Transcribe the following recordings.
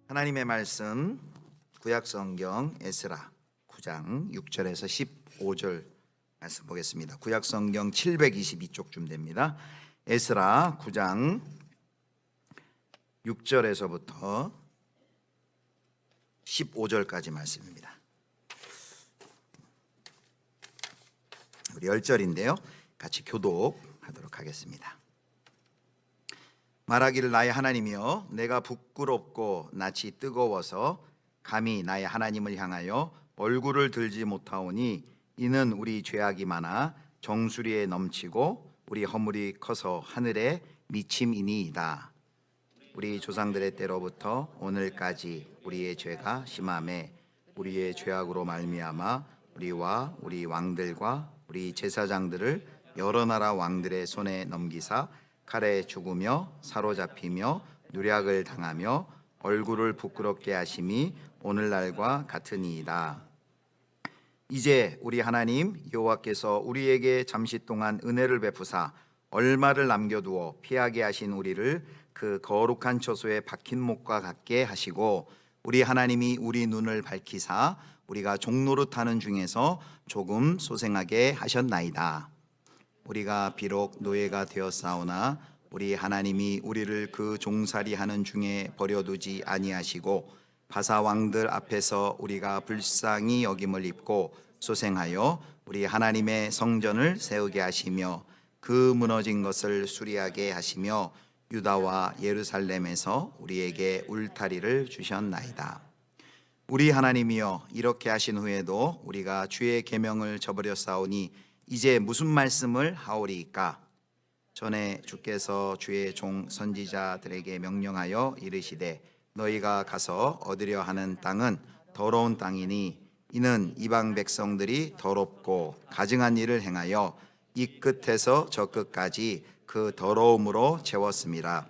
하나님의 말씀 구약성경 에스라 9장 6절에서 15절 말씀 보겠습니다. 구약성경 722쪽쯤 됩니다. 에스라 9장 6절에서부터 15절까지 말씀입니다. 우리 10절인데요. 같이 교독하도록 하겠습니다. 말하기를 나의 하나님이여 내가 부끄럽고 낯이 뜨거워서 감히 나의 하나님을 향하여 얼굴을 들지 못하오니 이는 우리 죄악이 많아 정수리에 넘치고 우리 허물이 커서 하늘에 미침이니이다. 우리 조상들의 때로부터 오늘까지 우리의 죄가 심하매 우리의 죄악으로 말미암아 우리와 우리 왕들과 우리 제사장들을 여러 나라 왕들의 손에 넘기사 칼에 죽으며 사로잡히며 누략을 당하며 얼굴을 부끄럽게 하심이 오늘날과 같으니이다. 이제 우리 하나님 여호와께서 우리에게 잠시 동안 은혜를 베푸사 얼마를 남겨두어 피하게 하신 우리를 그 거룩한 처소에 박힌 목과 같게 하시고 우리 하나님이 우리 눈을 밝히사 우리가 종노릇하는 중에서 조금 소생하게 하셨나이다. 우리가 비록 노예가 되었사오나 우리 하나님이 우리를 그 종살이하는 중에 버려두지 아니하시고 바사 왕들 앞에서 우리가 불쌍히 여김을 입고 소생하여 우리 하나님의 성전을 세우게 하시며 그 무너진 것을 수리하게 하시며 유다와 예루살렘에서 우리에게 울타리를 주셨나이다. 우리 하나님이여 이렇게 하신 후에도 우리가 주의 계명을 저버렸사오니 이제 무슨 말씀을 하오리이까? 전에 주께서 주의 종 선지자들에게 명령하여 이르시되 너희가 가서 얻으려 하는 땅은 더러운 땅이니 이는 이방 백성들이 더럽고 가증한 일을 행하여 이 끝에서 저 끝까지 그 더러움으로 채웠음이라.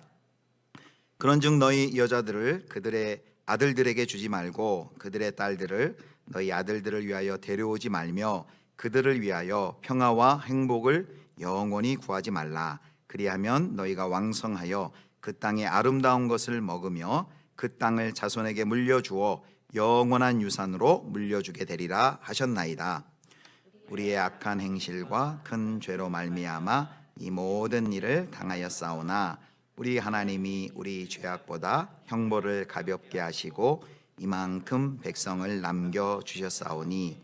그런즉 너희 여자들을 그들의 아들들에게 주지 말고 그들의 딸들을 너희 아들들을 위하여 데려오지 말며 그들을 위하여 평화와 행복을 영원히 구하지 말라. 그리하면 너희가 왕성하여 그 땅의 아름다운 것을 먹으며 그 땅을 자손에게 물려주어 영원한 유산으로 물려주게 되리라 하셨나이다. 우리의 악한 행실과 큰 죄로 말미암아 이 모든 일을 당하였사오나 우리 하나님이 우리 죄악보다 형벌을 가볍게 하시고 이만큼 백성을 남겨주셨사오니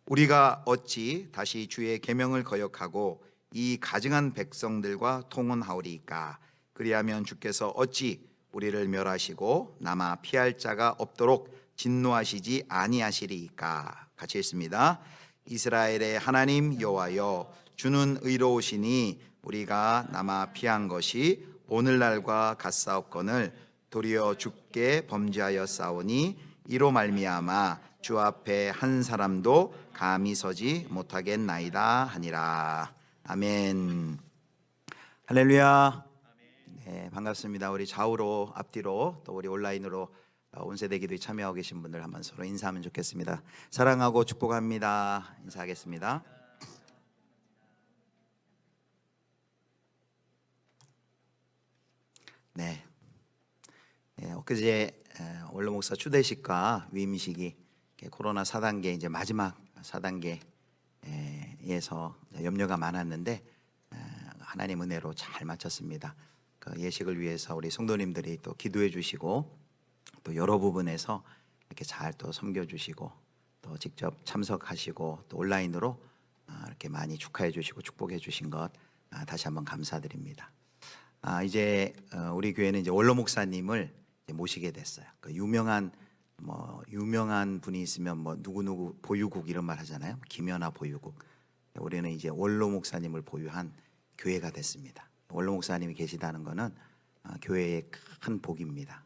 우리가 어찌 다시 주의 계명을 거역하고 이 가증한 백성들과 통혼하오리이까? 그리하면 주께서 어찌 우리를 멸하시고 남아 피할 자가 없도록 진노하시지 아니하시리이까? 같이 읽습니다. 이스라엘의 하나님 여호와여 주는 의로우시니 우리가 남아 피한 것이 오늘날과 같사옵거늘 도리어 주께 범죄하였사오니 이로 말미암아 주 앞에 한 사람도 감히 서지 못하겠나이다 하니라. 아멘. 할렐루야. 네, 반갑습니다. 우리 좌우로 앞뒤로 또 우리 온라인으로 온세대 기도에 참여하고 계신 분들 한번 서로 인사하면 좋겠습니다. 사랑하고 축복합니다. 인사하겠습니다. 네. 엊그제 원로 목사 추대식과 위임식이 코로나 4단계 이제 마지막 4단계에서 염려가 많았는데 하나님 은혜로 잘 마쳤습니다. 그 예식을 위해서 우리 성도님들이 또 기도해 주시고 또 여러 부분에서 이렇게 잘 또 섬겨 주시고 또 직접 참석하시고 또 온라인으로 이렇게 많이 축하해 주시고 축복해 주신 것 다시 한번 감사드립니다. 이제 우리 교회는 이제 원로 목사님을 이제 모시게 됐어요. 그 유명한 분이 있으면 누구 보유국 이런 말 하잖아요. 김연아 보유국. 우리는 이제 원로 목사님을 보유한 교회가 됐습니다. 원로 목사님이 계시다는 것은 교회의 큰 복입니다.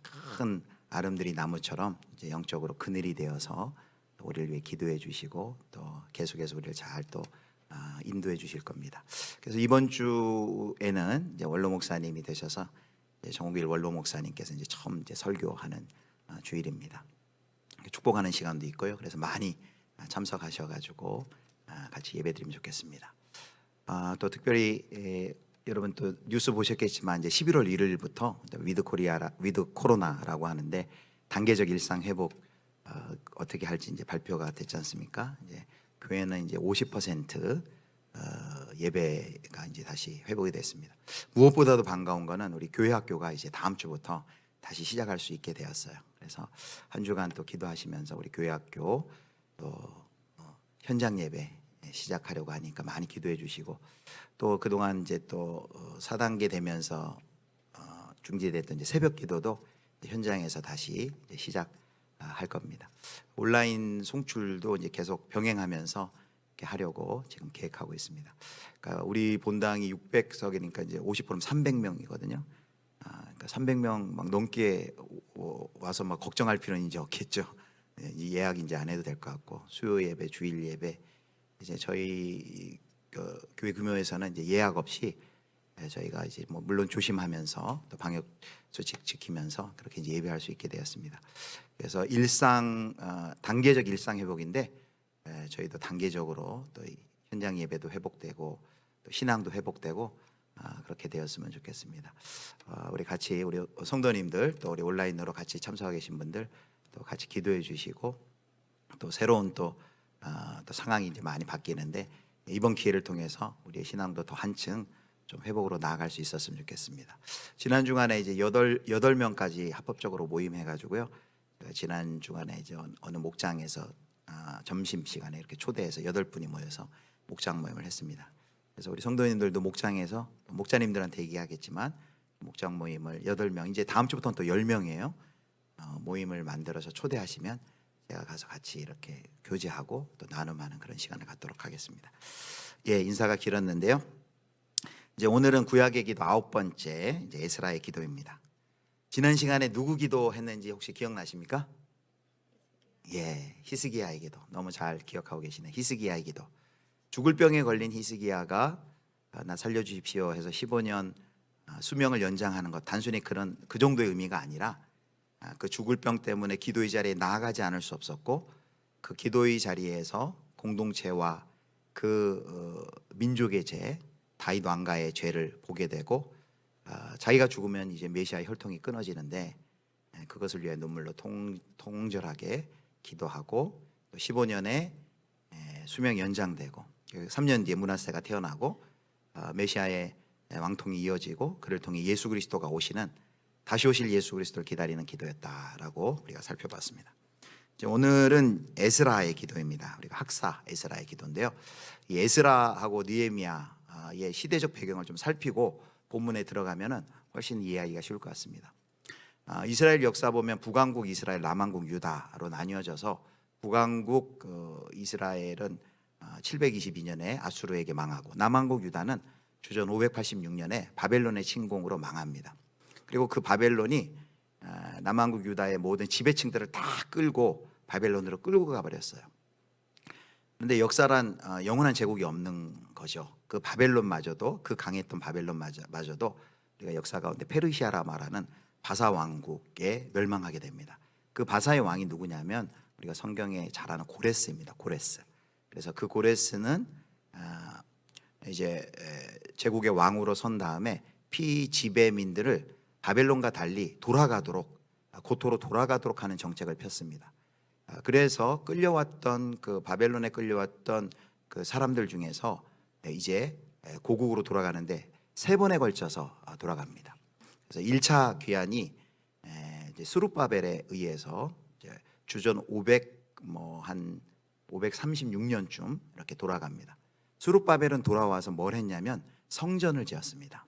큰 아름드리 나무처럼 이제 영적으로 그늘이 되어서 우리를 위해 기도해 주시고 또 계속해서 우리를 잘 또 인도해 주실 겁니다. 그래서 이번 주에는 이제 원로 목사님이 되셔서 정우길 원로 목사님께서 이제 처음 이제 설교하는 주일입니다. 축복하는 시간도 있고요. 그래서 많이 참석하셔가지고 같이 예배드리면 좋겠습니다. 또 특별히 여러분 또 뉴스 보셨겠지만 이제 11월 1일부터 위드 코로나라고 하는데 단계적 일상 회복 어떻게 할지 이제 발표가 됐지 않습니까? 이제 교회는 이제 50% 예배가 이제 다시 회복이 됐습니다. 무엇보다도 반가운 거는 우리 교회 학교가 이제 다음 주부터 다시 시작할 수 있게 되었어요. 그래서 한 주간 또 기도하시면서 우리 교회 학교 또 현장 예배 시작하려고 하니까 많이 기도해 주시고, 또 그동안 이제 또 4단계 되면서 중지됐던 이제 새벽 기도도 현장에서 다시 이제 시작할 겁니다. 온라인 송출도 이제 계속 병행하면서 이렇게 하려고 지금 계획하고 있습니다. 그러니까 우리 본당이 600석이니까 이제 50%면 300명이거든요. 그러니까 300명 막 넘게 와서 막 걱정할 필요는 이제 없겠죠. 이 예약 이제 안 해도 될 것 같고, 수요 예배, 주일 예배 이제 저희 교회 금요에서는 이제 예약 없이 저희가 이제 뭐 물론 조심하면서 또 방역 수칙 지키면서 그렇게 이제 예배할 수 있게 되었습니다. 그래서 단계적 일상 회복인데 저희도 단계적으로 또 현장 예배도 회복되고 또 신앙도 회복되고 그렇게 되었으면 좋겠습니다. 우리 같이 우리 성도님들 또 우리 온라인으로 같이 참석하 계신 분들 또 같이 기도해 주시고, 또 새로운 또 상황이 이제 많이 바뀌는데 이번 기회를 통해서 우리의 신앙도 더 한층 좀 회복으로 나아갈 수 있었으면 좋겠습니다. 지난 주간에 이제 8명까지 합법적으로 모임해 가지고요. 지난 주간에 이제 어느 목장에서 점심 시간에 이렇게 초대해서 8분이 모여서 목장 모임을 했습니다. 그래서 우리 성도님들도 목장에서 목자님들한테 얘기하겠지만 목장 모임을 8명, 이제 다음 주부터는 또 10명이에요. 모임을 만들어서 초대하시면 제가 가서 같이 이렇게 교제하고 또 나눔하는 그런 시간을 갖도록 하겠습니다. 예, 인사가 길었는데요. 이제 오늘은 구약의 기도 9번째 이제 에스라의 기도입니다. 지난 시간에 누구 기도했는지 혹시 기억나십니까? 예, 히스기야의 기도. 너무 잘 기억하고 계시네. 히스기야의 기도. 죽을 병에 걸린 히스기야가 나 살려주십시오 해서 15년 수명을 연장하는 것, 단순히 그 정도의 의미가 아니라 그 죽을 병 때문에 기도의 자리에 나아가지 않을 수 없었고, 그 기도의 자리에서 공동체와 그 민족의 죄, 다윗 왕가의 죄를 보게 되고, 자기가 죽으면 이제 메시아의 혈통이 끊어지는데 그것을 위해 눈물로 통절하게 기도하고, 또 15년에 수명 연장되고 3년 뒤에 므낫세가 태어나고 메시아의 왕통이 이어지고 그를 통해 예수 그리스도가 오시는, 다시 오실 예수 그리스도를 기다리는 기도였다라고 우리가 살펴봤습니다. 이제 오늘은 에스라의 기도입니다. 우리가 학사 에스라의 기도인데요. 이 에스라하고 느헤미야의 시대적 배경을 좀 살피고 본문에 들어가면은 훨씬 이해하기가 쉬울 것 같습니다. 이스라엘 역사 보면 북왕국 이스라엘, 남왕국 유다로 나뉘어져서 북왕국 이스라엘은 722년에 아수르에게 망하고, 남왕국 유다는 주전 586년에 바벨론의 침공으로 망합니다. 그리고 그 바벨론이 남왕국 유다의 모든 지배층들을 다 끌고 바벨론으로 끌고 가버렸어요. 그런데 역사란 영원한 제국이 없는 거죠. 그 바벨론마저도, 그 강했던 바벨론마저도 우리가 역사 가운데 페르시아라 말하는 바사 왕국에 멸망하게 됩니다. 그 바사의 왕이 누구냐면 우리가 성경에 잘 아는 고레스입니다. 고레스. 그래서 그 고레스는 이제 제국의 왕으로 선 다음에 피지배민들을 바벨론과 달리 고토로 돌아가도록 하는 정책을 폈습니다. 그래서 그 바벨론에 끌려왔던 그 사람들 중에서 이제 고국으로 돌아가는데 3번에 걸쳐서 돌아갑니다. 그래서 1차 귀환이 스룹바벨에 의해서 주전 536년쯤 이렇게 돌아갑니다. 스룹바벨은 돌아와서 뭘 했냐면 성전을 지었습니다.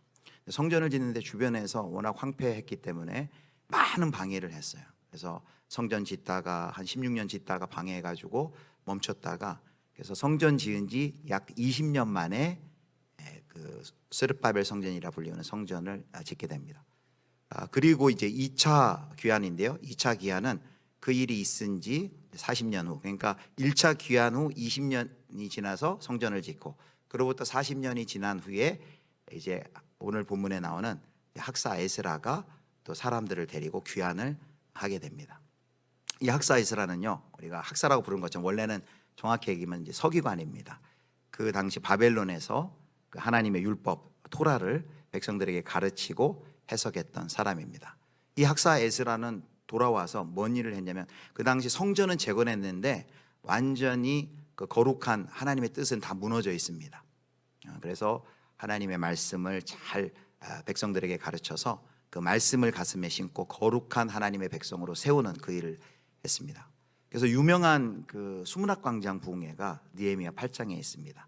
성전을 짓는데 주변에서 워낙 황폐했기 때문에 많은 방해를 했어요. 그래서 성전 짓다가 한 16년 짓다가 방해해가지고 멈췄다가, 그래서 성전 지은 지 약 20년 만에 그 스룹바벨 성전이라 불리는 성전을 짓게 됩니다. 그리고 이제 2차 귀환인데요. 2차 귀환은 그 일이 있은 지 40년 후, 그러니까 1차 귀환 후 20년이 지나서 성전을 짓고, 그로부터 40년이 지난 후에 이제 오늘 본문에 나오는 학사 에스라가 또 사람들을 데리고 귀환을 하게 됩니다. 이 학사 에스라는요, 우리가 학사라고 부르는 것처럼 원래는 정확히 얘기하면 이제 서기관입니다. 그 당시 바벨론에서 그 하나님의 율법 토라를 백성들에게 가르치고 해석했던 사람입니다. 이 학사 에스라는 돌아와서 뭔 일을 했냐면 그 당시 성전은 재건했는데 완전히 그 거룩한 하나님의 뜻은 다 무너져 있습니다. 그래서 하나님의 말씀을 잘 백성들에게 가르쳐서 그 말씀을 가슴에 심고 거룩한 하나님의 백성으로 세우는 그 일을 했습니다. 그래서 유명한 그 수문학광장 부흥회가 느헤미야 8장에 있습니다.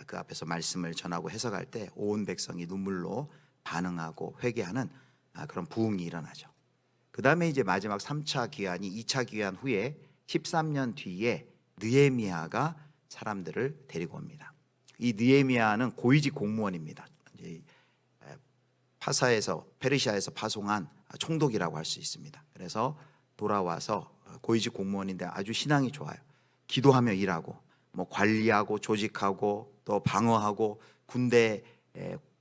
그 앞에서 말씀을 전하고 해석할 때 온 백성이 눈물로 반응하고 회개하는 그런 부흥이 일어나죠. 그 다음에 이제 마지막 3차 귀환이 2차 귀환 후에 13년 뒤에 느헤미야가 사람들을 데리고 옵니다. 이 느헤미야는 고위직 공무원입니다. 이제 파사에서 페르시아에서 파송한 총독이라고 할 수 있습니다. 그래서 돌아와서 고위직 공무원인데 아주 신앙이 좋아요. 기도하며 일하고 뭐 관리하고 조직하고 또 방어하고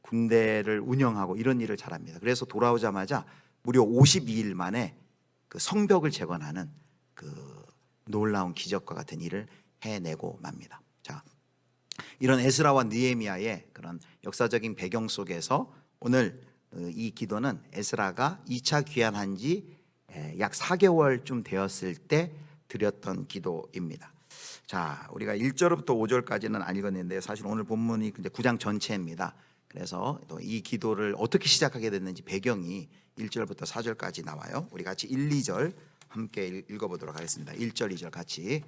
군대를 운영하고 이런 일을 잘합니다. 그래서 돌아오자마자 무려 52일 만에 그 성벽을 재건하는 그 놀라운 기적과 같은 일을 해내고 맙니다. 자, 이런 에스라와 느헤미야의 그런 역사적인 배경 속에서 오늘 이 기도는 에스라가 2차 귀환한 지 약 4개월쯤 되었을 때 드렸던 기도입니다. 자, 우리가 1절부터 5절까지는 안 읽었는데 사실 오늘 본문이 9장 전체입니다. 그래서 또 이 기도를 어떻게 시작하게 됐는지 배경이 1절부터 4절까지 나와요. 우리 같이 1, 2절 함께 읽어보도록 하겠습니다. 1절, 2절 같이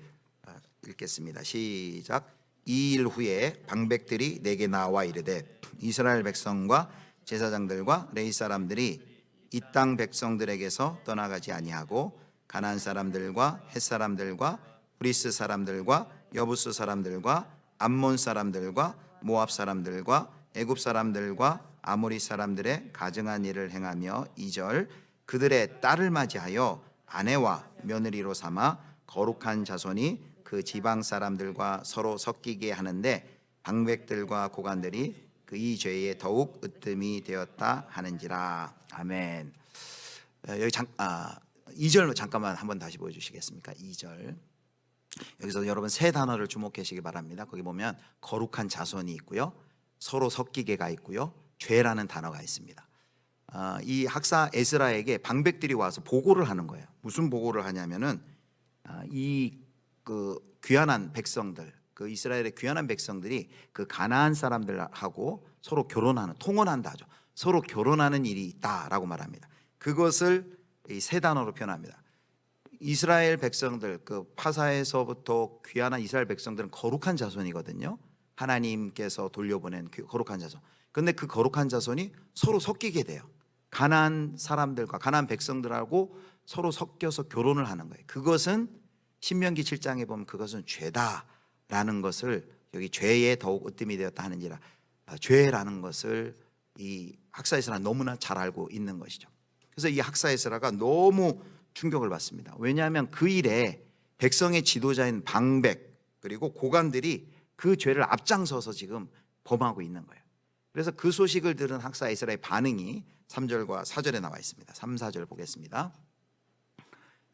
읽겠습니다. 시작. 2일 후에 방백들이 내게 나와 이르되 이스라엘 백성과 제사장들과 레위 사람들이 이 땅 백성들에게서 떠나가지 아니하고 가나안 사람들과 헷 사람들과 브리스 사람들과 여부스 사람들과 암몬 사람들과 모압 사람들과 애굽 사람들과 아모리 사람들의 가증한 일을 행하며 2절 그들의 딸을 맞이하여 아내와 며느리로 삼아 거룩한 자손이 그 지방 사람들과 서로 섞이게 하는데 방백들과 고관들이 그 이 죄에 더욱 으뜸이 되었다 하는지라. 아멘. 여기 2절 잠깐만 한번 다시 보여주시겠습니까? 2절. 여기서 여러분 세 단어를 주목하시기 바랍니다. 거기 보면 거룩한 자손이 있고요, 서로 섞이게가 있고요, 죄라는 단어가 있습니다. 이 학사 에스라에게 방백들이 와서 보고를 하는 거예요. 무슨 보고를 하냐면은 이 그 귀환한 백성들, 그 이스라엘의 귀환한 백성들이 그 가나안 사람들하고 서로 결혼하는, 통혼한다 하죠. 서로 결혼하는 일이 있다라고 말합니다. 그것을 이 세 단어로 표현합니다. 이스라엘 백성들, 그 파사에서부터 귀환한 이스라엘 백성들은 거룩한 자손이거든요. 하나님께서 돌려보낸 거룩한 자손. 그런데 그 거룩한 자손이 서로 섞이게 돼요. 가나안 사람들과 가나안 백성들하고 서로 섞여서 결혼을 하는 거예요. 그것은 신명기 7장에 보면 그것은 죄다라는 것을, 여기 죄에 더욱 으뜸이 되었다 하는지라, 죄라는 것을 이 학사 에스라는 너무나 잘 알고 있는 것이죠. 그래서 이 학사 에스라가 너무 충격을 받습니다. 왜냐하면 그 일에 백성의 지도자인 방백 그리고 고관들이 그 죄를 앞장서서 지금 범하고 있는 거예요. 그래서 그 소식을 들은 학사 에스라의 반응이 3절과 4절에 나와 있습니다. 3, 4절 보겠습니다.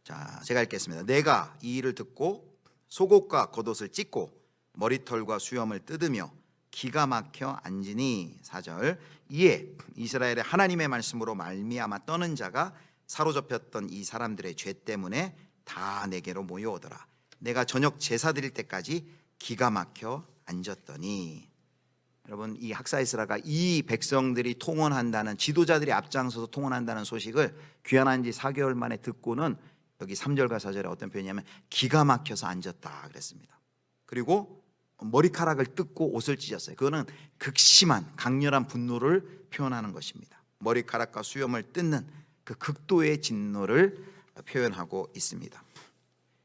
자, 제가 읽겠습니다. 내가 이 일을 듣고 속옷과 겉옷을 찢고 머리털과 수염을 뜯으며 기가 막혀 앉으니. 4절. 이에 이스라엘의 하나님의 말씀으로 말미암아 떠는 자가 사로잡혔던 이 사람들의 죄 때문에 다 내게로 모여오더라. 내가 저녁 제사 드릴 때까지 기가 막혀 앉았더니. 여러분, 이 학사 에스라가 이 백성들이 통혼한다는, 지도자들이 앞장서서 통혼한다는 소식을 귀환한 지 4개월 만에 듣고는 여기 3절과 4절에 어떤 표현이냐면 기가 막혀서 앉았다 그랬습니다. 그리고 머리카락을 뜯고 옷을 찢었어요. 그거는 극심한 강렬한 분노를 표현하는 것입니다. 머리카락과 수염을 뜯는 그 극도의 진노를 표현하고 있습니다.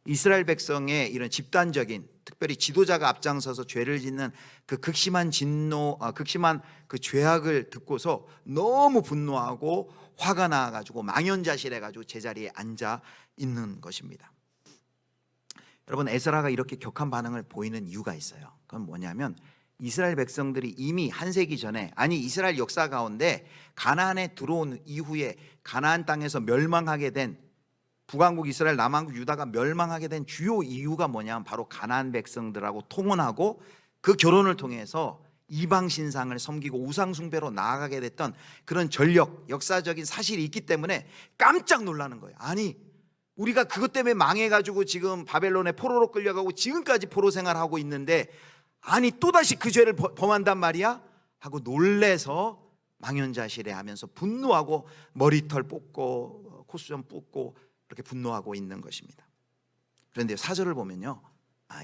이스라엘 백성의 이런 집단적인, 특별히 지도자가 앞장서서 죄를 짓는 그 극심한 진노, 극심한 그 죄악을 듣고서 너무 분노하고 화가 나가지고 망연자실해가지고 제자리에 앉아 있는 것입니다. 여러분, 에스라가 이렇게 격한 반응을 보이는 이유가 있어요. 그건 뭐냐면 이스라엘 백성들이 이미 한 세기 전에, 아니 이스라엘 역사 가운데 가나안에 들어온 이후에 가나안 땅에서 멸망하게 된, 북왕국 이스라엘, 남왕국 유다가 멸망하게 된 주요 이유가 뭐냐면 바로 가나안 백성들하고 통혼하고 그 결혼을 통해서 이방 신상을 섬기고 우상 숭배로 나아가게 됐던 그런 전력, 역사적인 사실이 있기 때문에 깜짝 놀라는 거예요. 아니, 우리가 그것 때문에 망해가지고 지금 바벨론에 포로로 끌려가고 지금까지 포로 생활하고 있는데, 아니 또다시 그 죄를 범한단 말이야? 하고 놀래서 망연자실해 하면서 분노하고 머리털 뽑고 콧수염 뽑고 그렇게 분노하고 있는 것입니다. 그런데 4절을 보면요,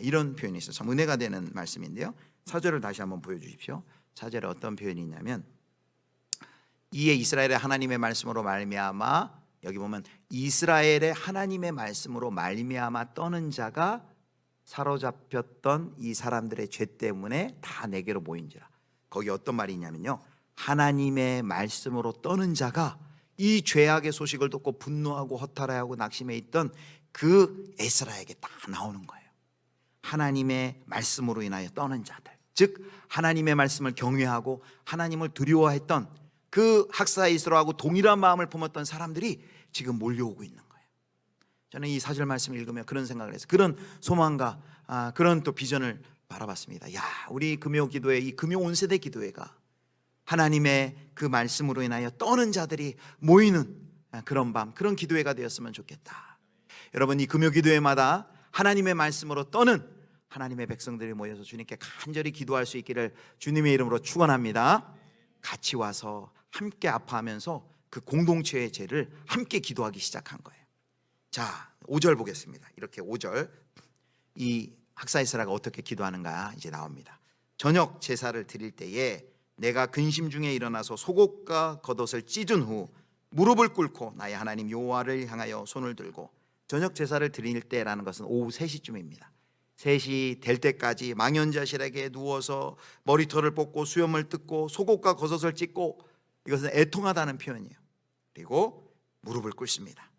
이런 표현이 있어요. 참 은혜가 되는 말씀인데요, 4절을 다시 한번 보여주십시오. 4절에 어떤 표현이 있냐면, 이에 이스라엘의 하나님의 말씀으로 말미암아, 여기 보면 이스라엘의 하나님의 말씀으로 말미암아 떠는 자가 사로잡혔던 이 사람들의 죄 때문에 다 내게로 모인지라. 거기 어떤 말이 있냐면요, 하나님의 말씀으로 떠는 자가, 이 죄악의 소식을 듣고 분노하고 허탈해하고 낙심해 있던 그 에스라에게 딱 나오는 거예요. 하나님의 말씀으로 인하여 떠는 자들, 즉 하나님의 말씀을 경외하고 하나님을 두려워했던 그 학사 이스라엘하고 동일한 마음을 품었던 사람들이 지금 몰려오고 있는 거예요. 저는 이 4절 말씀을 읽으며 그런 생각을 해서 그런 소망과 그런 또 비전을 바라봤습니다. 야, 우리 금요 기도회, 이 금요 온세대 기도회가 하나님의 그 말씀으로 인하여 떠는 자들이 모이는 그런 밤, 그런 기도회가 되었으면 좋겠다. 여러분, 이 금요 기도회마다 하나님의 말씀으로 떠는 하나님의 백성들이 모여서 주님께 간절히 기도할 수 있기를 주님의 이름으로 축원합니다. 같이 와서 함께 아파하면서 그 공동체의 죄를 함께 기도하기 시작한 거예요. 자, 5절 보겠습니다. 이렇게 5절, 이 학사이스라가 어떻게 기도하는가 이제 나옵니다. 저녁 제사를 드릴 때에 내가 근심 중에 일어나서 속옷과 겉옷을 찢은 후 무릎을 꿇고 나의 하나님 여호와를 향하여 손을 들고, 저녁 제사를 드릴 때라는 것은 오후 3시쯤입니다. 3시 될 때까지 망연자실하게 누워서 머리털을 뽑고 수염을 뜯고 속옷과 겉옷을 찢고, 이것은 애통하다는 표현이에요. 그리고 무릎을 꿇습니다.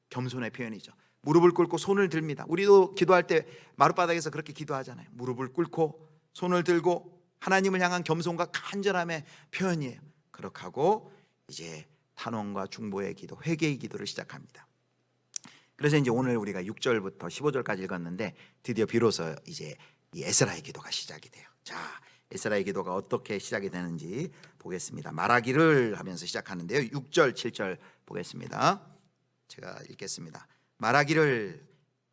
겸손의 표현이죠. 무릎을 꿇고 손을 듭니다. 우리도 기도할 때 마룻바닥에서 그렇게 기도하잖아요. 무릎을 꿇고 손을 들고 하나님을 향한 겸손과 간절함의 표현이에요. 그렇게 하고 이제 탄원과 중보의 기도, 회개의 기도를 시작합니다. 그래서 이제 오늘 우리가 6절부터 15절까지 읽었는데 드디어 비로소 이제 이 에스라의 기도가 시작이 돼요. 자, 에스라의 기도가 어떻게 시작이 되는지 보겠습니다. 말하기를 하면서 시작하는데요, 6절 7절 보겠습니다. 제가 읽겠습니다. 말하기를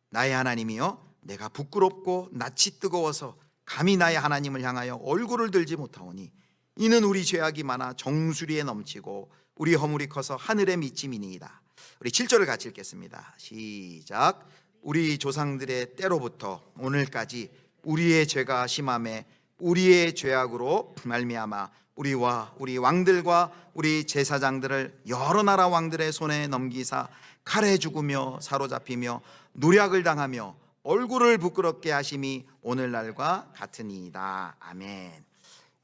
나의 하나님이여, 내가 부끄럽고 낯이 뜨거워서 감히 나의 하나님을 향하여 얼굴을 들지 못하오니 이는 우리 죄악이 많아 정수리에 넘치고 우리 허물이 커서 하늘에 미침이니이다. 우리 7절을 같이 읽겠습니다. 시작. 우리 조상들의 때로부터 오늘까지 우리의 죄가 심함에 우리의 죄악으로 말미암아 우리와 우리 왕들과 우리 제사장들을 여러 나라 왕들의 손에 넘기사 칼에 죽으며 사로잡히며 노략을 당하며 얼굴을 부끄럽게 하심이 오늘날과 같으니이다. 아멘.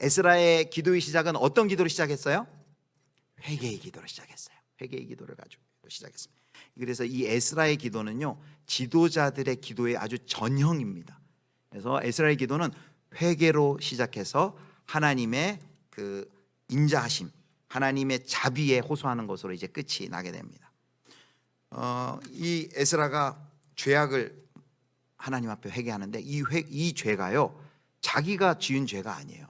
에스라의 기도의 시작은 어떤 기도로 시작했어요? 회개의 기도로 시작했어요. 회개의 기도를 가지고 시작했습니다. 그래서 이 에스라의 기도는요, 지도자들의 기도의 아주 전형입니다. 그래서 에스라의 기도는 회개로 시작해서 하나님의 그 인자하심, 하나님의 자비에 호소하는 것으로 이제 끝이 나게 됩니다. 이 에스라가 죄악을 하나님 앞에 회개하는데 이 죄가요, 자기가 지은 죄가 아니에요.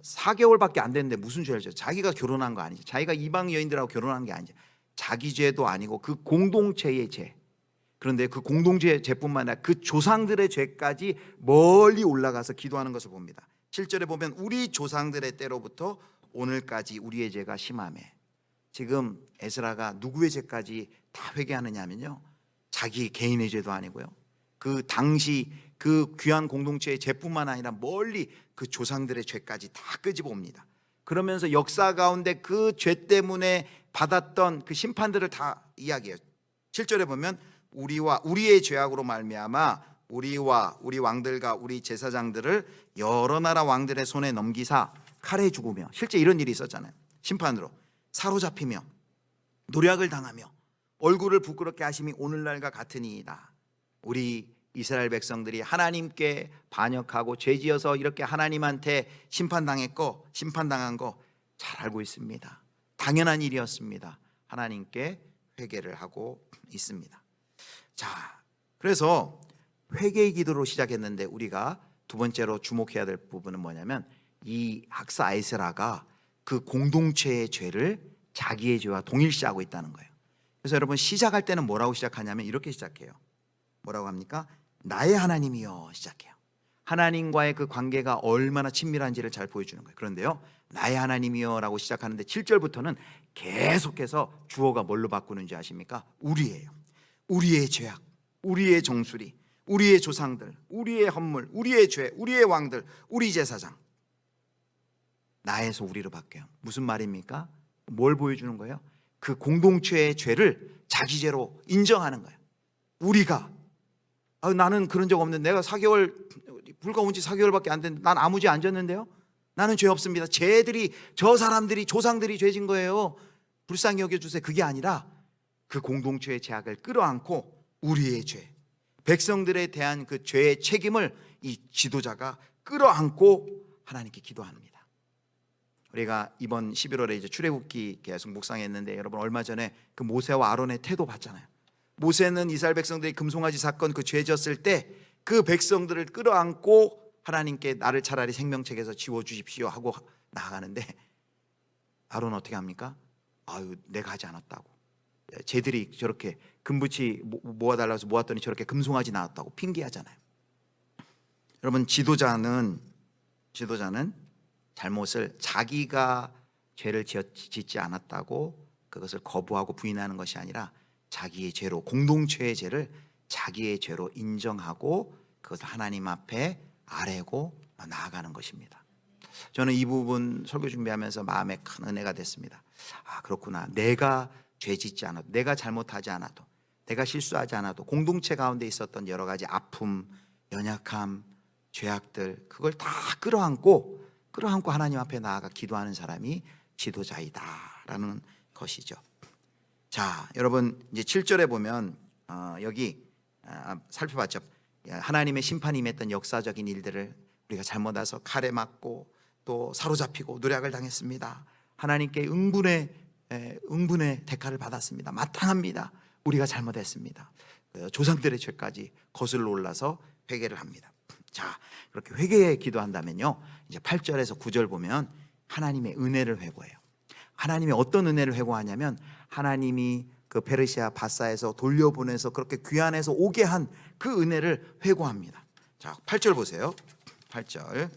4개월밖에 안 됐는데 무슨 죄를 져요? 자기가 결혼한 거 아니죠. 자기가 이방 여인들하고 결혼한 게 아니죠. 자기 죄도 아니고 그 공동체의 죄. 그런데 그 공동체의 죄뿐만 아니라 그 조상들의 죄까지 멀리 올라가서 기도하는 것을 봅니다. 7절에 보면 우리 조상들의 때로부터 오늘까지 우리의 죄가 심하매. 지금 에스라가 누구의 죄까지 다 회개하느냐 하면요, 자기 개인의 죄도 아니고요, 그 당시 그 귀한 공동체의 죄뿐만 아니라 멀리 그 조상들의 죄까지 다 끄집어옵니다. 그러면서 역사 가운데 그 죄 때문에 받았던 그 심판들을 다 이야기해요. 7절에 보면 우리와 우리의 죄악으로 말미암아 우리와 우리 왕들과 우리 제사장들을 여러 나라 왕들의 손에 넘기사 칼에 죽으며, 실제 이런 일이 있었잖아요. 심판으로 사로잡히며 노략을 당하며 얼굴을 부끄럽게 하심이 오늘날과 같으니이다. 우리 이스라엘 백성들이 하나님께 반역하고 죄지어서 이렇게 하나님한테 심판당한 거 잘 알고 있습니다. 당연한 일이었습니다. 하나님께 회개를 하고 있습니다. 자, 그래서 회개의 기도로 시작했는데 우리가 두 번째로 주목해야 될 부분은 뭐냐면 이 학사 아이스라가 그 공동체의 죄를 자기의 죄와 동일시하고 있다는 거예요. 그래서 여러분 시작할 때는 뭐라고 시작하냐면 이렇게 시작해요. 뭐라고 합니까? 나의 하나님이여 시작해요. 하나님과의 그 관계가 얼마나 친밀한지를 잘 보여주는 거예요. 그런데요, 나의 하나님이여 라고 시작하는데 7절부터는 계속해서 주어가 뭘로 바꾸는지 아십니까? 우리예요. 우리의 죄악, 우리의 정수리, 우리의 조상들, 우리의 헌물, 우리의 죄, 우리의 왕들, 우리 제사장. 나에서 우리로 바뀌어요. 무슨 말입니까? 뭘 보여주는 거예요? 그 공동체의 죄를 자기 죄로 인정하는 거예요. 우리가 나는 그런 적 없는데, 내가 4개월 불과 온 지 4개월밖에 안 됐는데 난 아무 죄 안 졌는데요. 나는 죄 없습니다. 저 사람들이 조상들이 죄진 거예요. 불쌍히 여겨주세요. 그게 아니라 그 공동체의 죄악을 끌어안고 우리의 죄, 백성들에 대한 그 죄의 책임을 이 지도자가 끌어안고 하나님께 기도합니다. 우리가 이번 11월에 이제 출애굽기 계속 묵상했는데, 여러분 얼마 전에 그 모세와 아론의 태도 봤잖아요. 모세는 이스라엘 백성들이 금송아지 사건 그 죄 졌을 때 그 백성들을 끌어안고 하나님께 나를 차라리 생명책에서 지워주십시오 하고 나아가는데, 아론은 어떻게 합니까? 아유, 내가 하지 않았다고. 쟤들이 저렇게 금붙이 모아달라고 해서 모았더니 저렇게 금송아지 나왔다고 핑계하잖아요. 여러분 지도자는 잘못을 자기가 죄를 짓지 않았다고 그것을 거부하고 부인하는 것이 아니라 자기의 죄로, 공동체의 죄를 자기의 죄로 인정하고 그것을 하나님 앞에 아뢰고 나아가는 것입니다. 저는 이 부분 설교 준비하면서 마음에 큰 은혜가 됐습니다. 아, 그렇구나. 내가 죄 짓지 않아도, 내가 잘못하지 않아도, 내가 실수하지 않아도 공동체 가운데 있었던 여러 가지 아픔, 연약함, 죄악들, 그걸 다 끌어안고 하나님 앞에 나아가 기도하는 사람이 지도자이다라는 것이죠. 자, 여러분 이제 7절에 보면 여기 살펴봤죠. 하나님의 심판이 임했던 역사적인 일들을 우리가 잘못 와서 칼에 맞고 또 사로잡히고 노략을 당했습니다. 하나님께 응분의 대가를 받았습니다. 마땅합니다. 우리가 잘못했습니다. 조상들의 죄까지 거슬러 올라서 회개를 합니다. 자, 그렇게 회개에 기도한다면요, 이제 8절에서 9절 보면 하나님의 은혜를 회고해요. 하나님이 어떤 은혜를 회고하냐면, 하나님이 그 페르시아 바사에서 돌려보내서 그렇게 귀환해서 오게 한 그 은혜를 회고합니다. 자, 8절 보세요. 8절.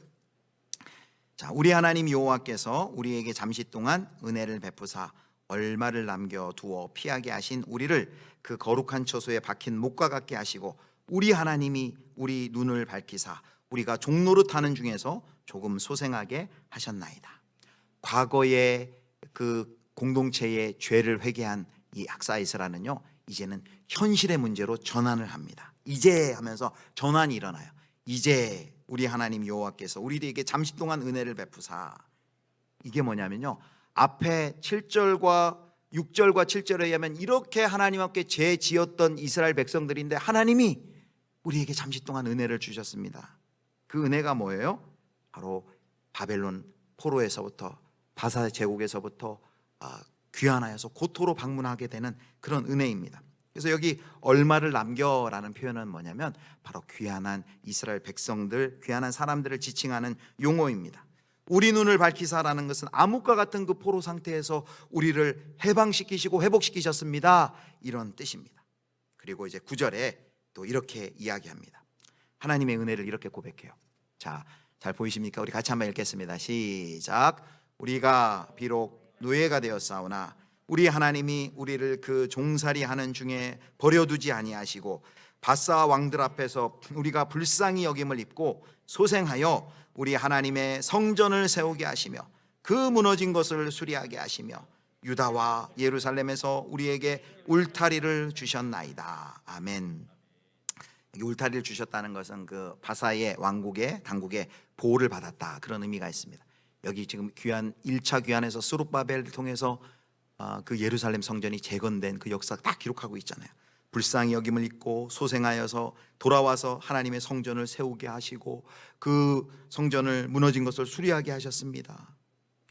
자, 우리 하나님 여호와께서 우리에게 잠시 동안 은혜를 베푸사 얼마를 남겨 두어 피하게 하신 우리를 그 거룩한 처소에 박힌 목과 같게 하시고, 우리 하나님이 우리 눈을 밝히사 우리가 종노릇하는 중에서 조금 소생하게 하셨나이다. 과거의 그 공동체의 죄를 회개한 이 학사이스라는요, 이제는 현실의 문제로 전환을 합니다. 이제 하면서 전환이 일어나요. 이제 우리 하나님 여호와께서 우리에게 잠시 동안 은혜를 베푸사. 이게 뭐냐면요, 앞에 7절과 6절과 7절에 의하면 이렇게 하나님 앞에 죄 지었던 이스라엘 백성들인데, 하나님이 우리에게 잠시 동안 은혜를 주셨습니다. 그 은혜가 뭐예요? 바로 바벨론 포로에서부터, 바사 제국에서부터 귀환하여서 고토로 방문하게 되는 그런 은혜입니다. 그래서 여기 얼마를 남겨라는 표현은 뭐냐면 바로 귀환한 이스라엘 백성들, 귀환한 사람들을 지칭하는 용어입니다. 우리 눈을 밝히사라는 것은 암흑과 같은 그 포로 상태에서 우리를 해방시키시고 회복시키셨습니다, 이런 뜻입니다. 그리고 이제 9절에 또 이렇게 이야기합니다. 하나님의 은혜를 이렇게 고백해요. 자, 잘 보이십니까? 우리 같이 한번 읽겠습니다. 시작. 우리가 비록 노예가 되었사오나 우리 하나님이 우리를 그 종살이 하는 중에 버려두지 아니하시고 바사 왕들 앞에서 우리가 불쌍히 여김을 입고 소생하여 우리 하나님의 성전을 세우게 하시며 그 무너진 것을 수리하게 하시며 유다와 예루살렘에서 우리에게 울타리를 주셨나이다. 아멘. 울타리를 주셨다는 것은 그 바사의 왕국의 당국의 보호를 받았다, 그런 의미가 있습니다. 여기 지금 귀환 1차 귀환에서 스룹바벨을 통해서 그 예루살렘 성전이 재건된 그 역사 딱 기록하고 있잖아요. 불쌍히 여김을 입고 소생하여서 돌아와서 하나님의 성전을 세우게 하시고 그 성전을 무너진 것을 수리하게 하셨습니다.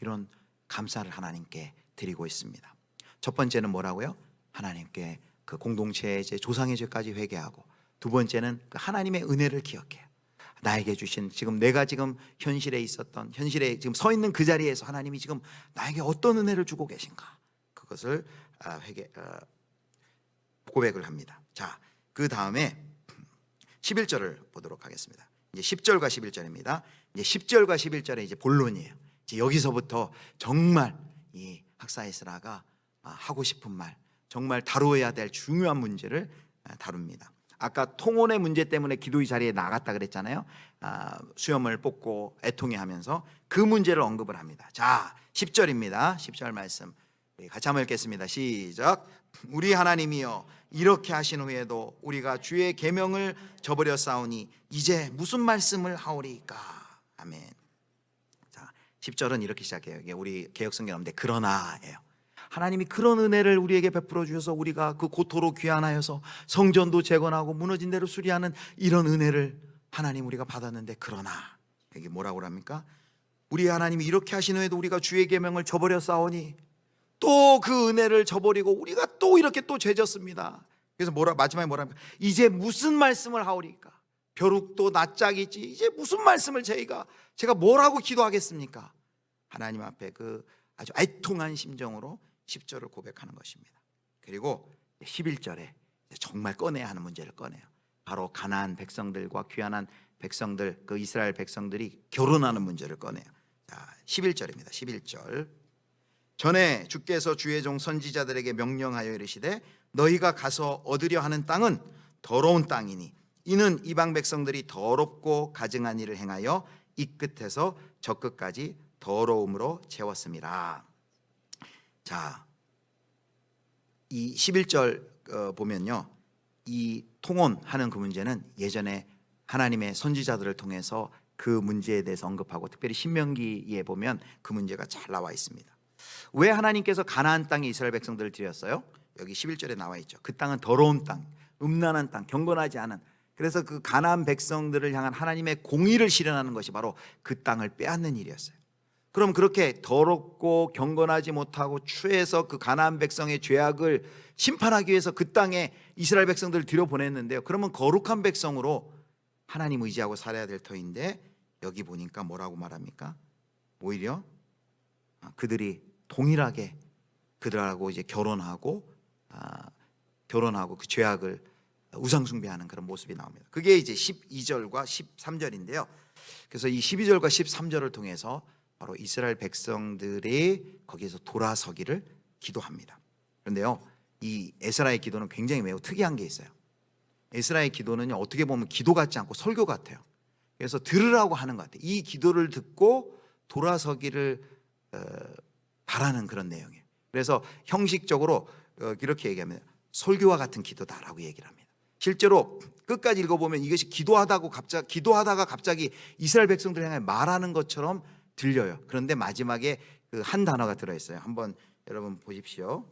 이런 감사를 하나님께 드리고 있습니다. 첫 번째는 뭐라고요? 하나님께 그 공동체의 죄, 조상의 죄까지 회개하고, 두 번째는 그 하나님의 은혜를 기억해요. 나에게 주신 지금 내가 지금 현실에 지금 서 있는 그 자리에서 하나님이 지금 나에게 어떤 은혜를 주고 계신가, 그것을 고백을 합니다. 자, 그 다음에 11절을 보도록 하겠습니다. 이제 10절과 11절입니다. 이제 10절과 11절에 이제 본론이에요. 이제 여기서부터 정말 이 학사 에스라가 하고 싶은 말, 정말 다루어야 될 중요한 문제를 다룹니다. 아까 통혼의 문제 때문에 기도의 자리에 나갔다 그랬잖아요. 수염을 뽑고 애통해하면서 그 문제를 언급을 합니다. 자, 10절입니다. 10절 말씀 같이 한번 읽겠습니다. 시작. 우리 하나님이여, 이렇게 하신 후에도 우리가 주의 계명을 저버려 싸우니 이제 무슨 말씀을 하오리까. 아멘. 자, 10절은 이렇게 시작해요. 이게 우리 개역성경 없는데 그러나예요. 하나님이 그런 은혜를 우리에게 베풀어 주셔서 우리가 그 고토로 귀환하여서 성전도 재건하고 무너진 데를 수리하는 이런 은혜를 하나님 우리가 받았는데, 그러나 이게 뭐라고 합니까? 우리 하나님이 이렇게 하신 후에도 우리가 주의 계명을 저버려 싸우니 또 그 은혜를 저버리고 우리가 또 이렇게 또 죄졌습니다. 그래서 마지막에 뭐라 합니까? 이제 무슨 말씀을 하오리까? 벼룩도 낯짝이지 이제 무슨 말씀을 제가 뭐라고 기도하겠습니까? 하나님 앞에 그 아주 애통한 심정으로 10절을 고백하는 것입니다. 그리고 11절에 정말 꺼내야 하는 문제를 꺼내요. 바로 가나안 백성들과 귀환한 백성들, 그 이스라엘 백성들이 결혼하는 문제를 꺼내요. 자, 11절입니다. 11절. 전에 주께서 주의 종 선지자들에게 명령하여 이르시되 너희가 가서 얻으려 하는 땅은 더러운 땅이니 이는 이방 백성들이 더럽고 가증한 일을 행하여 이 끝에서 저 끝까지 더러움으로 채웠음이라. 자, 이 11절 보면요, 이 통혼하는 그 문제는 예전에 하나님의 선지자들을 통해서 그 문제에 대해서 언급하고, 특별히 신명기에 보면 그 문제가 잘 나와 있습니다. 왜 하나님께서 가나안 땅에 이스라엘 백성들을 들였어요? 여기 11절에 나와 있죠. 그 땅은 더러운 땅, 음란한 땅, 경건하지 않은. 그래서 그 가나안 백성들을 향한 하나님의 공의를 실현하는 것이 바로 그 땅을 빼앗는 일이었어요. 그럼 그렇게 더럽고 경건하지 못하고 추해서 그 가나안 백성의 죄악을 심판하기 위해서 그 땅에 이스라엘 백성들을 들여보냈는데요, 그러면 거룩한 백성으로 하나님 의지하고 살아야 될 터인데, 여기 보니까 뭐라고 말합니까? 오히려 그들이 동일하게 그들하고 이제 결혼하고 그 죄악을 우상숭배하는 그런 모습이 나옵니다. 그게 이제 12절과 13절인데요. 그래서 이 12절과 13절을 통해서 바로 이스라엘 백성들이 거기에서 돌아서기를 기도합니다. 그런데요, 이 에스라의 기도는 굉장히 매우 특이한 게 있어요. 에스라의 기도는 어떻게 보면 기도 같지 않고 설교 같아요. 그래서 들으라고 하는 것 같아요. 이 기도를 듣고 돌아서기를 바라는 그런 내용이에요. 그래서 형식적으로 이렇게 얘기하면 설교와 같은 기도다라고 얘기를 합니다. 실제로 끝까지 읽어보면 이것이 기도하다가 갑자기 이스라엘 백성들 향해 말하는 것처럼 들려요. 그런데 마지막에 그 한 단어가 들어있어요. 한번 여러분 보십시오.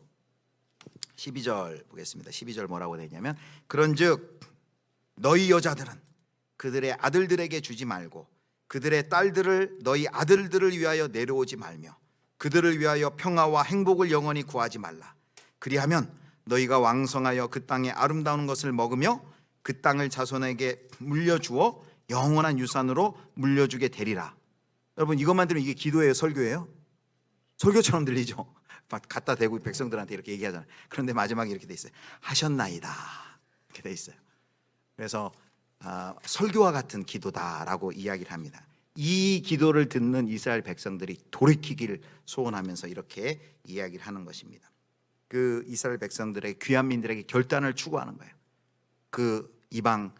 12절 보겠습니다. 12절 뭐라고 되냐면, 그런즉 너희 여자들은 그들의 아들들에게 주지 말고 그들의 딸들을 너희 아들들을 위하여 내려오지 말며 그들을 위하여 평화와 행복을 영원히 구하지 말라. 그리하면 너희가 왕성하여 그 땅의 아름다운 것을 먹으며 그 땅을 자손에게 물려주어 영원한 유산으로 물려주게 되리라. 여러분, 이것만 들으면 이게 기도예요, 설교예요? 설교처럼 들리죠? 갖다 대고 백성들한테 이렇게 얘기하잖아요. 그런데 마지막에 이렇게 돼 있어요. 하셨나이다, 이렇게 돼 있어요. 그래서 설교와 같은 기도다라고 이야기를 합니다. 이 기도를 듣는 이스라엘 백성들이 돌이키기를 소원하면서 이렇게 이야기를 하는 것입니다. 그 이스라엘 백성들의 귀한민들에게 결단을 추구하는 거예요. 그 이방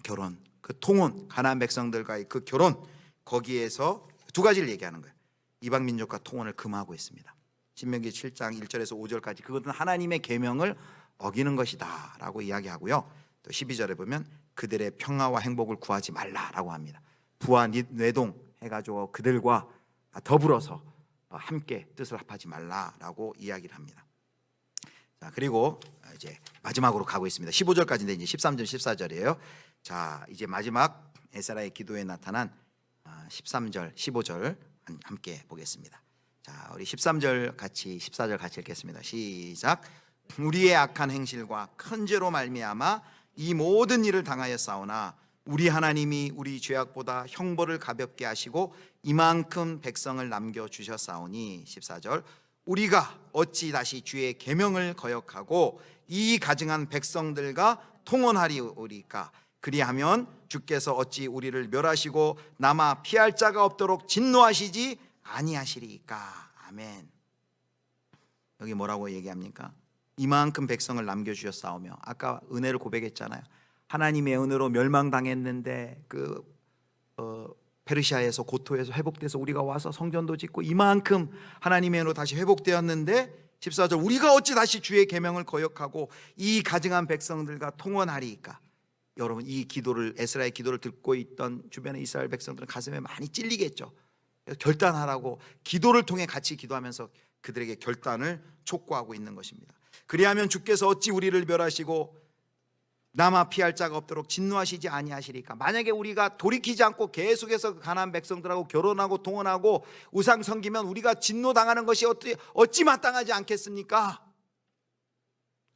결혼, 그 통혼, 가나안 백성들과의 그 결혼, 거기에서 두 가지를 얘기하는 거예요. 이방 민족과 통혼을 금하고 있습니다. 신명기 7장 1절에서 5절까지 그것은 하나님의 계명을 어기는 것이다 라고 이야기하고요. 또 12절에 보면 그들의 평화와 행복을 구하지 말라라고 합니다. 부와 뇌동 해가지고 그들과 더불어서 함께 뜻을 합하지 말라라고 이야기를 합니다. 자, 그리고 이제 마지막으로 가고 있습니다. 15절까지인데 이제 13절 14절이에요. 자, 이제 마지막 에스라의 기도에 나타난 13절 15절 함께 보겠습니다. 자, 우리 13절 같이 14절 같이 읽겠습니다. 시작. 우리의 악한 행실과 큰 죄로 말미암아 이 모든 일을 당하였사오나 우리 하나님이 우리 죄악보다 형벌을 가볍게 하시고 이만큼 백성을 남겨주셨사오니 14절 우리가 어찌 다시 주의 계명을 거역하고 이 가증한 백성들과 통혼하리오리까. 그리하면 주께서 어찌 우리를 멸하시고 남아 피할 자가 없도록 진노하시지 아니하시리까. 아멘. 여기 뭐라고 얘기합니까? 이만큼 백성을 남겨주셨사오며, 아까 은혜를 고백했잖아요. 하나님의 은혜로 멸망당했는데 페르시아에서 고토에서 회복돼서 우리가 와서 성전도 짓고 이만큼 하나님의 은혜로 다시 회복되었는데 14절 우리가 어찌 다시 주의 계명을 거역하고 이 가증한 백성들과 통혼하리이까. 여러분, 이 기도를, 에스라의 기도를 듣고 있던 주변의 이스라엘 백성들은 가슴에 많이 찔리겠죠. 결단하라고 기도를 통해 같이 기도하면서 그들에게 결단을 촉구하고 있는 것입니다. 그리하면 주께서 어찌 우리를 멸하시고 남아 피할 자가 없도록 진노하시지 아니하시리까. 만약에 우리가 돌이키지 않고 계속해서 가나안 백성들하고 결혼하고 동원하고 우상 섬기면 우리가 진노당하는 것이 어찌 마땅하지 않겠습니까?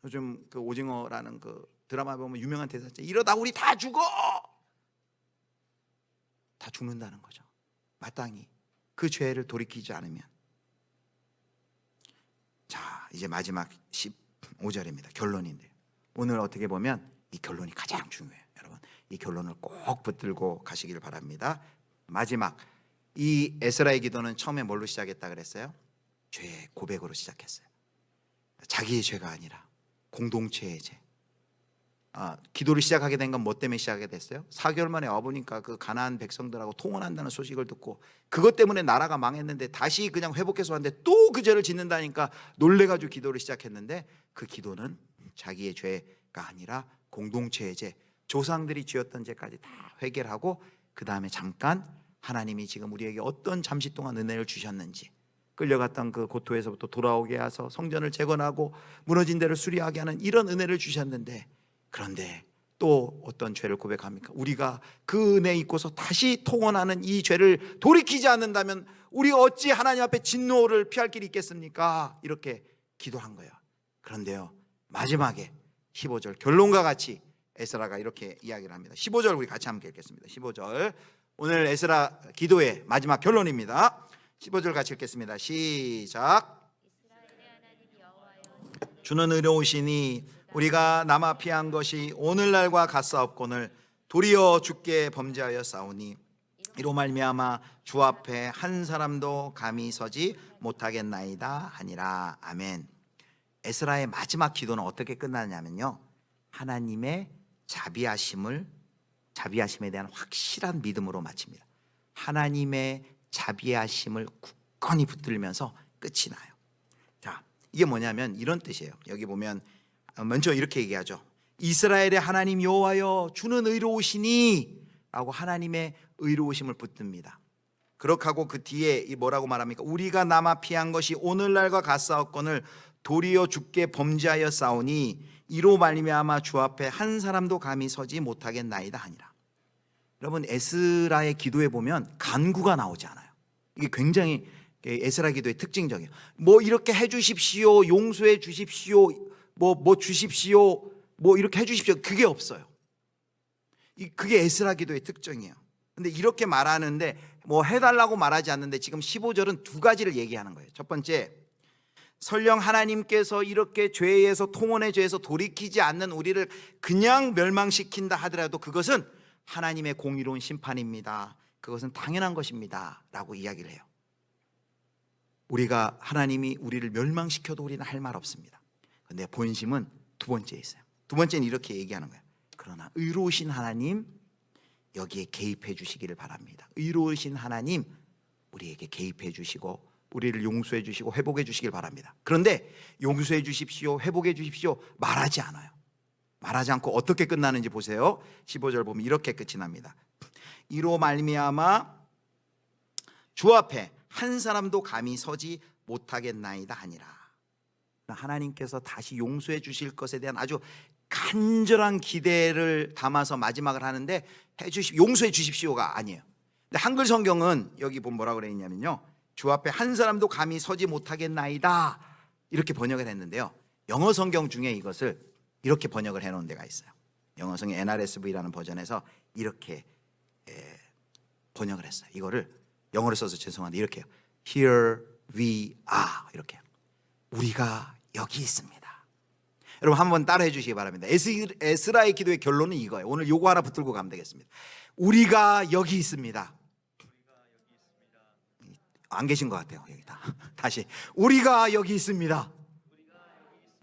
요즘 그 오징어라는 그 드라마 보면 유명한 대사 있잖아요. 이러다 우리 다 죽어. 다 죽는다는 거죠. 마땅히 그 죄를 돌이키지 않으면. 자, 이제 마지막 15절입니다. 결론인데요. 오늘 어떻게 보면 이 결론이 가장 중요해요. 여러분, 이 결론을 꼭 붙들고 가시기를 바랍니다. 마지막, 이 에스라의 기도는 처음에 뭘로 시작했다 그랬어요? 죄의 고백으로 시작했어요. 자기의 죄가 아니라 공동체의 죄. 기도를 시작하게 된 건 뭐 때문에 시작하게 됐어요? 4개월 만에 와보니까 그 가나안 백성들하고 통혼한다는 소식을 듣고 그것 때문에 나라가 망했는데 다시 그냥 회복해서 왔는데 또 그 죄를 짓는다니까 놀래가지고 기도를 시작했는데, 그 기도는 자기의 죄가 아니라 공동체의 죄, 조상들이 지었던 죄까지 다 회개하고 그 다음에 잠깐 하나님이 지금 우리에게 어떤 잠시 동안 은혜를 주셨는지, 끌려갔던 그 고토에서부터 돌아오게 해서 성전을 재건하고 무너진 데를 수리하게 하는 이런 은혜를 주셨는데, 그런데 또 어떤 죄를 고백합니까? 우리가 그 은혜 있고서 다시 통원하는 이 죄를 돌이키지 않는다면 우리가 어찌 하나님 앞에 진노를 피할 길이 있겠습니까? 이렇게 기도한 거예요. 그런데요, 마지막에 15절 결론과 같이 에스라가 이렇게 이야기를 합니다. 15절 우리 같이 함께 읽겠습니다. 15절 오늘 에스라 기도의 마지막 결론입니다. 15절 같이 읽겠습니다. 시작. 주는 의로우시니 우리가 남아 피한 것이 오늘날과 같사옵거늘 도리어 주께 범죄하여 싸우니 이로 말미암아 주 앞에 한 사람도 감히 서지 못하겠나이다 하니라. 아멘. 에스라의 마지막 기도는 어떻게 끝나냐면요, 하나님의 자비하심에 대한 확실한 믿음으로 마칩니다. 하나님의 자비하심을 굳건히 붙들면서 끝이 나요. 자, 이게 뭐냐면 이런 뜻이에요. 여기 보면 먼저 이렇게 얘기하죠. 이스라엘의 하나님 여호와여 주는 의로우시니 라고 하나님의 의로우심을 붙듭니다. 그렇게 하고 그 뒤에 뭐라고 말합니까? 우리가 남아 피한 것이 오늘날과 같사옵거늘 도리어 주께 범죄하여 싸우니 이로 말미암아 주 앞에 한 사람도 감히 서지 못하겠나이다 하니라. 여러분, 에스라의 기도에 보면 간구가 나오지 않아요. 이게 굉장히 에스라 기도의 특징적이에요. 뭐 이렇게 해 주십시오, 용서해 주십시오, 뭐 주십시오, 뭐 이렇게 해 주십시오, 그게 없어요. 그게 에스라 기도의 특징이에요. 근데 이렇게 말하는데 뭐 해달라고 말하지 않는데 지금 15절은 두 가지를 얘기하는 거예요. 첫 번째, 설령 하나님께서 이렇게 죄에서, 통혼의 죄에서 돌이키지 않는 우리를 그냥 멸망시킨다 하더라도 그것은 하나님의 공의로운 심판입니다. 그것은 당연한 것입니다 라고 이야기를 해요. 우리가 하나님이 우리를 멸망시켜도 우리는 할 말 없습니다. 근데 본심은 두 번째에 있어요. 두 번째는 이렇게 얘기하는 거예요. 그러나 의로우신 하나님 여기에 개입해 주시기를 바랍니다. 의로우신 하나님 우리에게 개입해 주시고 우리를 용서해 주시고 회복해 주시길 바랍니다. 그런데 용서해 주십시오, 회복해 주십시오 말하지 않아요. 말하지 않고 어떻게 끝나는지 보세요. 15절 보면 이렇게 끝이 납니다. 이로 말미암아 주 앞에 한 사람도 감히 서지 못하겠나이다 하니라. 하나님께서 다시 용서해 주실 것에 대한 아주 간절한 기대를 담아서 마지막을 하는데 용서해 주십시오가 아니에요. 근데 한글 성경은 여기 보면 뭐라고 그래 있냐면요, 주 앞에 한 사람도 감히 서지 못하겠나이다 이렇게 번역을 했는데요, 영어 성경 중에 이것을 이렇게 번역을 해놓은 데가 있어요. 영어 성경 NRSV라는 버전에서 이렇게 번역을 했어요. 이거를 영어로 써서 죄송한데 이렇게요. Here we are. 이렇게요. 우리가 여기 있습니다. 여러분 한번 따라해 주시기 바랍니다. 에스라의 기도의 결론은 이거예요. 오늘 요거 하나 붙들고 가면 되겠습니다. 우리가 여기 있습니다. 안 계신 것 같아요. 여기다. 다시 우리가 여기 있습니다.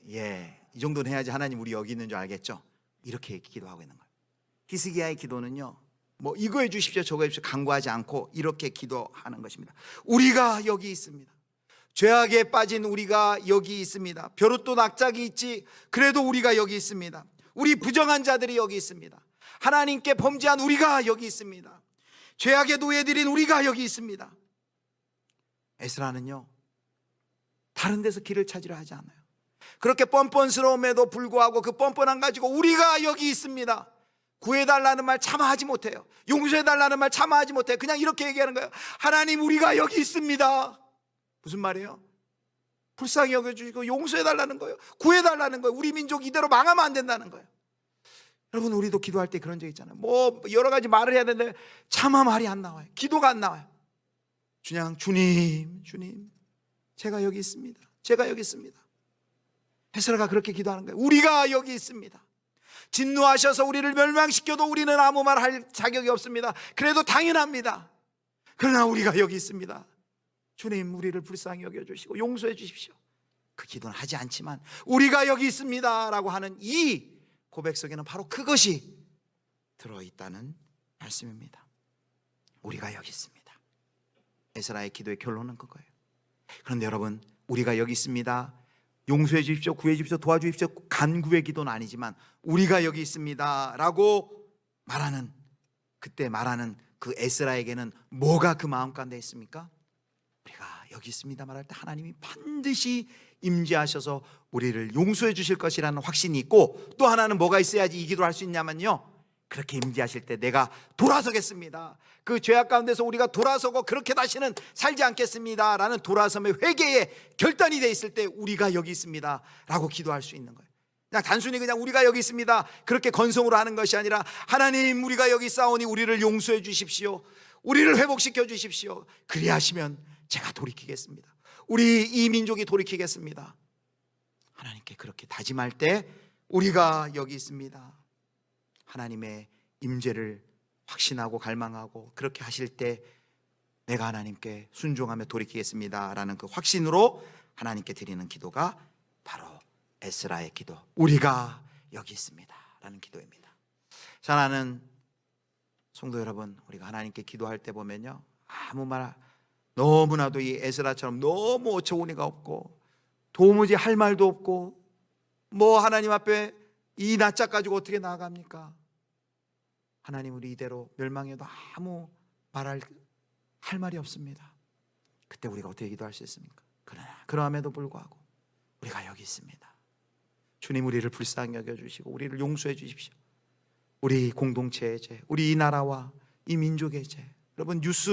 예, 이 정도는 해야지 하나님 우리 여기 있는 줄 알겠죠? 이렇게 기도하고 있는 거예요. 히스기야의 기도는요, 뭐 이거 해주십시오 저거 해주십시오 간구하지 않고 이렇게 기도하는 것입니다. 우리가 여기 있습니다. 죄악에 빠진 우리가 여기 있습니다. 벼룩도 낙작이 있지 그래도 우리가 여기 있습니다. 우리 부정한 자들이 여기 있습니다. 하나님께 범죄한 우리가 여기 있습니다. 죄악에 노예들인 우리가 여기 있습니다. 에스라는요 다른 데서 길을 찾으려 하지 않아요. 그렇게 뻔뻔스러움에도 불구하고 그 뻔뻔함 가지고 우리가 여기 있습니다. 구해달라는 말 차마 하지 못해요. 용서해달라는 말 차마 하지 못해요. 그냥 이렇게 얘기하는 거예요. 하나님 우리가 여기 있습니다. 무슨 말이에요? 불쌍히 여겨주시고 용서해달라는 거예요. 구해달라는 거예요. 우리 민족 이대로 망하면 안 된다는 거예요. 여러분 우리도 기도할 때 그런 적 있잖아요. 뭐 여러 가지 말을 해야 되는데 차마 말이 안 나와요. 기도가 안 나와요. 그냥 주님 제가 여기 있습니다. 제가 여기 있습니다. 에스라가 그렇게 기도하는 거예요. 우리가 여기 있습니다. 진노하셔서 우리를 멸망시켜도 우리는 아무 말 할 자격이 없습니다. 그래도 당연합니다. 그러나 우리가 여기 있습니다. 주님 우리를 불쌍히 여겨주시고 용서해 주십시오. 그 기도는 하지 않지만 우리가 여기 있습니다 라고 하는 이 고백 속에는 바로 그것이 들어있다는 말씀입니다. 우리가 여기 있습니다. 에스라의 기도의 결론은 그거예요. 그런데 여러분 우리가 여기 있습니다, 용서해 주십시오, 구해 주십시오, 도와주십시오, 간구의 기도는 아니지만 우리가 여기 있습니다 라고 말하는, 그때 말하는 그 에스라에게는 뭐가 그 마음 가운데 있습니까? 우리가 여기 있습니다 말할 때 하나님이 반드시 임재하셔서 우리를 용서해 주실 것이라는 확신이 있고, 또 하나는 뭐가 있어야지 이 기도를 할 수 있냐면요, 그렇게 임재하실 때 내가 돌아서겠습니다, 그 죄악 가운데서 우리가 돌아서고 그렇게 다시는 살지 않겠습니다 라는 돌아섬의 회개의 결단이 돼 있을 때 우리가 여기 있습니다 라고 기도할 수 있는 거예요. 그냥 단순히 그냥 우리가 여기 있습니다 그렇게 건성으로 하는 것이 아니라, 하나님 우리가 여기 싸우니 우리를 용서해 주십시오, 우리를 회복시켜 주십시오, 그리하시면 제가 돌이키겠습니다, 우리 이 민족이 돌이키겠습니다. 하나님께 그렇게 다짐할 때 우리가 여기 있습니다, 하나님의 임재를 확신하고 갈망하고 그렇게 하실 때 내가 하나님께 순종하며 돌이키겠습니다 라는 그 확신으로 하나님께 드리는 기도가 바로 에스라의 기도, 우리가 여기 있습니다 라는 기도입니다. 사랑하는 성도 여러분, 우리가 하나님께 기도할 때 보면요, 아무 말, 너무나도 이 에스라처럼 너무 어처구니가 없고 도무지 할 말도 없고 뭐 하나님 앞에 이 낯짝 가지고 어떻게 나아갑니까? 하나님 우리 이대로 멸망해도 아무 말할 할 말이 없습니다. 그때 우리가 어떻게 기도할 수 있습니까? 그러나 그럼에도 불구하고 우리가 여기 있습니다. 주님 우리를 불쌍히 여겨주시고 우리를 용서해 주십시오. 우리 공동체의 죄, 우리 이 나라와 이 민족의 죄, 여러분 뉴스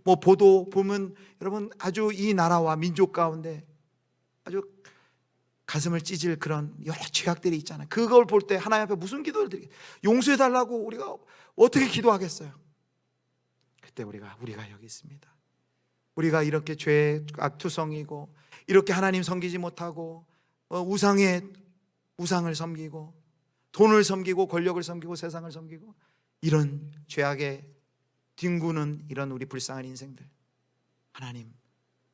뭐 보도 보면 여러분 아주 이 나라와 민족 가운데 아주 가슴을 찢을 그런 여러 죄악들이 있잖아요. 그걸 볼 때 하나님 앞에 무슨 기도를 드리겠어요? 용서해 달라고 우리가 어떻게 기도하겠어요? 그때 우리가 여기 있습니다. 우리가 이렇게 죄악투성이고 이렇게 하나님 섬기지 못하고 우상을 섬기고 돈을 섬기고 권력을 섬기고 세상을 섬기고 이런 죄악에 뒹구는 이런 우리 불쌍한 인생들, 하나님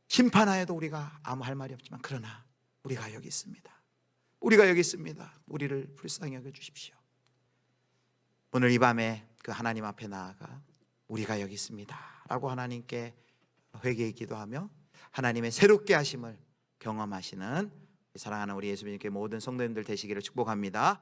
심판하여도 우리가 아무 할 말이 없지만 그러나 우리가 여기 있습니다. 우리가 여기 있습니다. 우리를 불쌍히 여겨주십시오. 오늘 이 밤에 그 하나님 앞에 나아가 우리가 여기 있습니다 라고 하나님께 회개의 기도하며 하나님의 새롭게 하심을 경험하시는 사랑하는 우리 예수님께 모든 성도님들 되시기를 축복합니다.